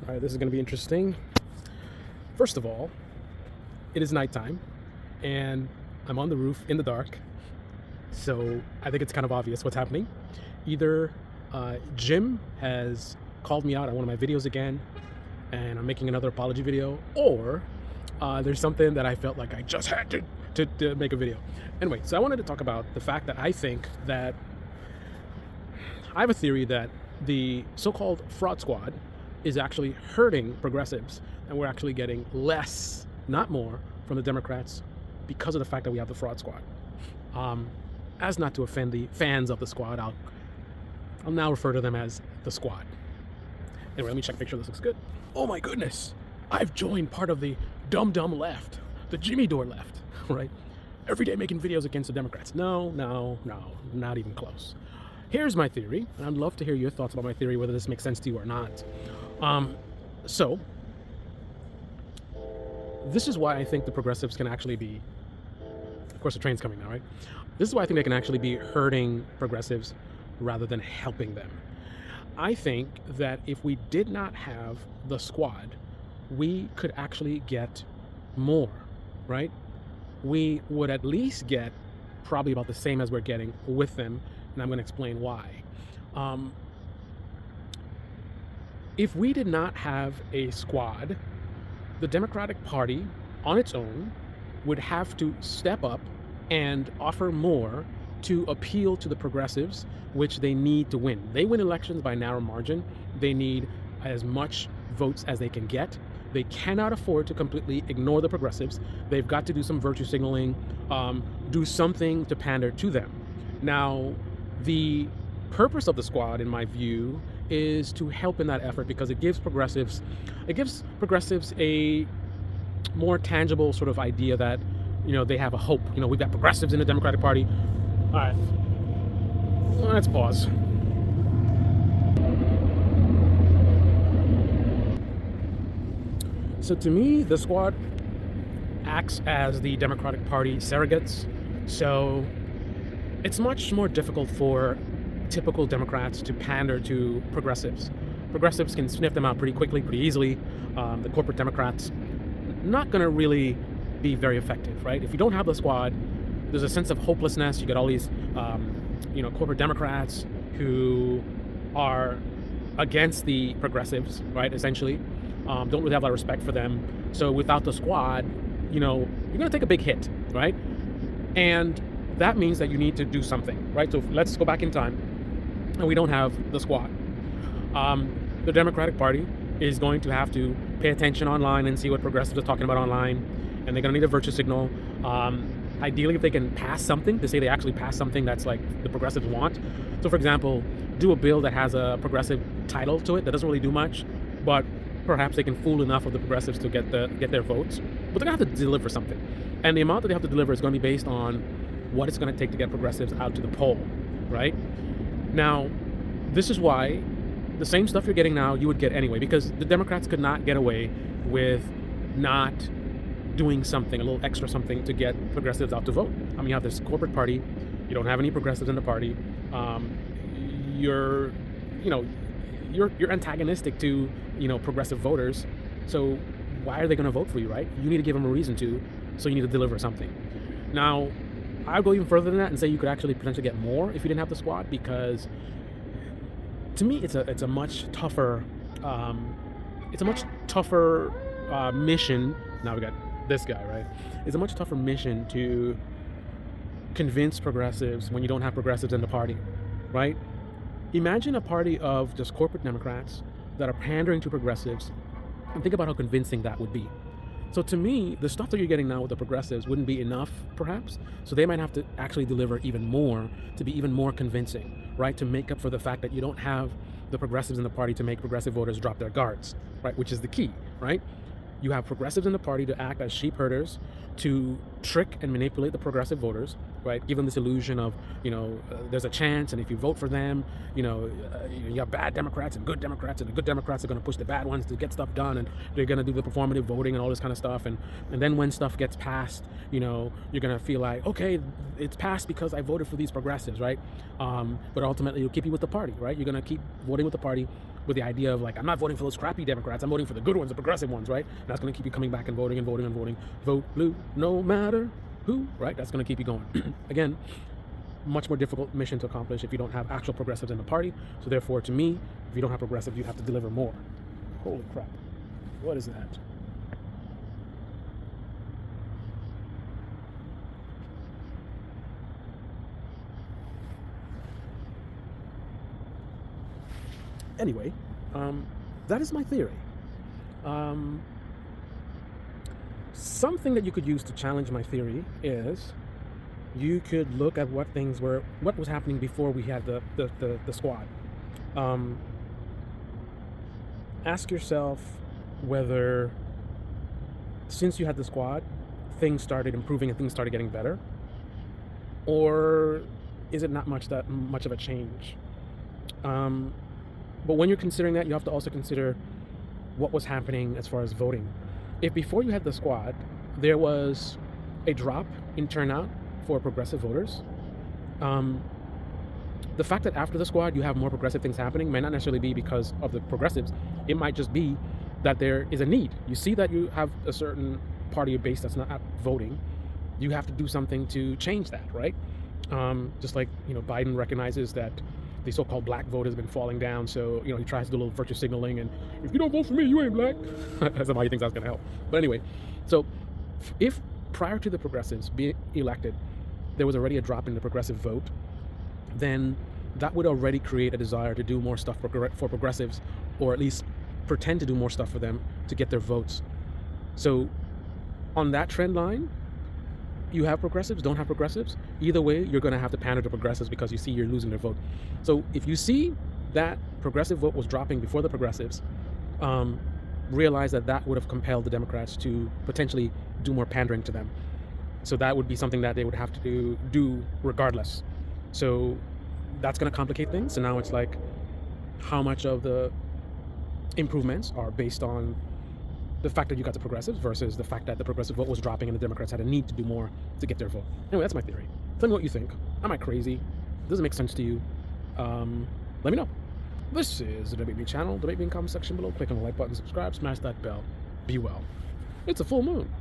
All right, this is going to be interesting. First of all, it is nighttime and I'm on the roof in the dark. So I think it's kind of obvious what's happening. Either Jim has called me out on one of my videos again and I'm making another apology video, or there's something that I felt like I just had to make a video. Anyway, so I wanted to talk about the fact that I think that I have a theory that the so-called fraud squad is actually hurting progressives, and we're actually getting less, not more, from the Democrats because of the fact that we have the fraud squad. As not to offend the fans of the squad, I'll now refer to them as the squad. Anyway, let me check, make sure this looks good. Oh my goodness, I've joined part of the dumb left, the Jimmy Dore left, right? Every day making videos against the Democrats. No, not even close. Here's my theory, and I'd love to hear your thoughts about my theory, whether this makes sense to you or not. So this is why I think the progressives can actually be, of course the train's coming now, right? This is why I think they can actually be hurting progressives rather than helping them. I think that if we did not have the squad, we could actually get more, right? We would at least get probably about the same as we're getting with them, and I'm going to explain why. If we did not have a squad, the Democratic Party on its own would have to step up and offer more to appeal to the progressives, which they need to win. They win elections by narrow margin. They need as much votes as they can get. They cannot afford to completely ignore the progressives. They've got to do some virtue signaling, do something to pander to them. Now, the purpose of the squad, in my view, is to help in that effort because it gives progressives a more tangible sort of idea that, you know, they have a hope. You know, we've got progressives in the Democratic Party. All right, let's pause. So to me, the squad acts as the Democratic Party surrogates. So it's much more difficult for typical Democrats to pander to progressives. Progressives can sniff them out pretty quickly, pretty easily. The corporate Democrats, not going to really be very effective, right? If you don't have the squad, there's a sense of hopelessness. You get all these, corporate Democrats who are against the progressives, right? Essentially, don't really have a lot of respect for them. So without the squad, you're going to take a big hit, right? And that means that you need to do something, right? So let's go back in time, and we don't have the squad. The Democratic Party is going to have to pay attention online and see what progressives are talking about online, and they're going to need a virtue signal. Ideally, if they can pass something, to say they actually pass something that's like the progressives want. So, for example, do a bill that has a progressive title to it that doesn't really do much, but perhaps they can fool enough of the progressives to get their votes. But they're going to have to deliver something, and the amount that they have to deliver is going to be based on what it's going to take to get progressives out to the poll, right? Now, this is why the same stuff you're getting now, you would get anyway, because the Democrats could not get away with not doing something, a little extra something to get progressives out to vote. I mean, you have this corporate party, you don't have any progressives in the party, you're antagonistic to, progressive voters, so why are they going to vote for you, right? You need to give them a reason to, so you need to deliver something. Now, I'll go even further than that and say you could actually potentially get more if you didn't have the squad, because to me it's a much tougher mission. Now we got this guy, right? It's a much tougher mission to convince progressives when you don't have progressives in the party, right? Imagine a party of just corporate Democrats that are pandering to progressives, and think about how convincing that would be. So to me, the stuff that you're getting now with the progressives wouldn't be enough, perhaps. So they might have to actually deliver even more to be even more convincing, right? To make up for the fact that you don't have the progressives in the party to make progressive voters drop their guards, right? Which is the key, right? You have progressives in the party to act as sheep herders, to trick and manipulate the progressive voters, right? Give them this illusion of, there's a chance, and if you vote for them, you have bad Democrats and good Democrats, and the good Democrats are going to push the bad ones to get stuff done, and they're going to do the performative voting and all this kind of stuff. And then when stuff gets passed, you're going to feel like, okay, it's passed because I voted for these progressives, right? But ultimately, it'll keep you with the party, right? You're going to keep voting with the party with the idea of like, I'm not voting for those crappy Democrats, I'm voting for the good ones, the progressive ones, right? And that's going to keep you coming back and voting and voting and voting. Vote blue, no matter who, right? That's going to keep you going. Again, much more difficult mission to accomplish if you don't have actual progressives in the party. So therefore, to me, if you don't have progressives, you have to deliver more. Holy crap. What is that? Anyway, that is my theory. Something that you could use to challenge my theory is you could look at what was happening before we had the squad. Ask yourself whether, since you had the squad, things started improving and things started getting better, or is it not much of a change? But when you're considering that, you have to also consider what was happening as far as voting. If before you had the squad, there was a drop in turnout for progressive voters, the fact that after the squad you have more progressive things happening may not necessarily be because of the progressives. It might just be that there is a need. You see that you have a certain part of your base that's not voting. You have to do something to change that, right? Just like, Biden recognizes that the so-called black vote has been falling down, so he tries to do a little virtue signaling, and if you don't vote for me, you ain't black. Somehow he thinks that's going to help. But anyway, so if prior to the progressives being elected, there was already a drop in the progressive vote, then that would already create a desire to do more stuff for progressives, or at least pretend to do more stuff for them to get their votes. So on that trend line, you have progressives, don't have progressives. Either way, you're going to have to pander to progressives because you see you're losing their vote. So if you see that progressive vote was dropping before the progressives, realize that would have compelled the Democrats to potentially do more pandering to them. So that would be something that they would have to do regardless. So that's going to complicate things. So now it's like, how much of the improvements are based on the fact that you got the progressives versus the fact that the progressive vote was dropping and the Democrats had a need to do more to get their vote. Anyway, that's my theory. Tell me what you think. Am I crazy? Does it make sense to you? Let me know. This is the Debate Me channel. Debate Me in the comment section below. Click on the like button, subscribe, smash that bell. Be well. It's a full moon.